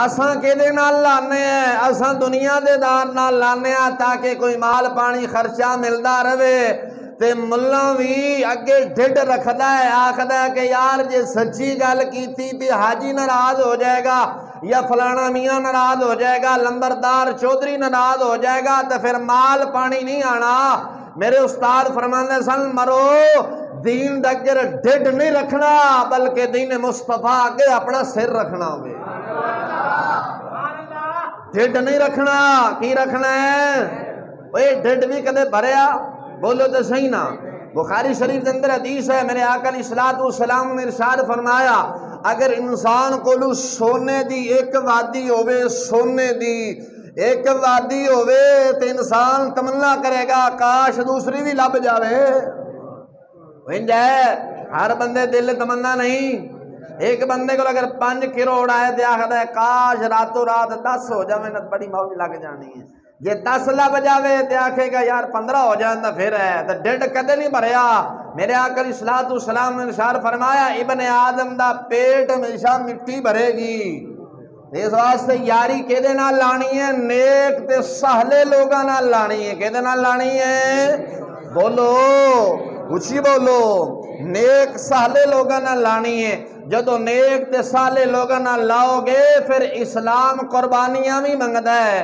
اساں کیدے نال لانے ہیں؟ اساں دنیا دے دار نال لانے ہیں تاکہ کوئی مال پانی خرچہ ملدا رہے تے ملہ بھی اگے ڈھڈ رکھدا ہے، آکھدا ہے کہ یار جے سچی گل کیتی تے حاجی ناراض ہو جائے گا یا فلانا میاں ناراض ہو جائے گا، لمبردار چودھری ناراض ہو جائے گا تو پھر مال پانی نہیں آنا۔ میرے استاد فرماندے سن مرو دین دگر ڈھڈ نہیں رکھنا بلکہ دین مصطفیٰ اگے اپنا سر رکھنا ہوئے، ڈھڈ نہیں رکھنا۔ کی رکھنا ہے؟ اوے ڈھڈ بھی کدے بھریا؟ بولو تو صحیح نا۔ بخاری شریف کے اندر حدیث ہے، میرے آقا علیہ السلام نے ارشاد فرمایا اگر انسان کو سونے دی ایک وادی ہوئے، سونے دی ایک وادی ہوئے تو انسان تمنا کرے گا کاش دوسری بھی لب جاوے۔ ہر بندے دل تمنا نہیں، ایک بندے کو اگر 5 کروڑ آئے تو آخر ہے کاش راتوں رات 10 ہو جاوے نہ بڑی موج لگ جانی ہے، جے 10 لب جاوے تو آکھے گا یار 15 ہو جائے تو پھر ہے، تو ڈھڈ کدے نہیں بھریا۔ میرے آقا علیہ السلام نے ارشاد فرمایا ابن آدم دا پیٹ ہمیشہ مٹی بھرے گی، اس واسطے یاری کیدے نال لانی ہے؟ نیک تے سہلے لوگاں نال لانی ہے۔ کیدے نال لانی ہے؟ بولو اچھی بولو، نیک سہلے لوگاں نال لانی ہے۔ جدو نیک تے سہلے لوگاں نال لاؤ گے پھر اسلام قربانیاں بھی منگدا ہے،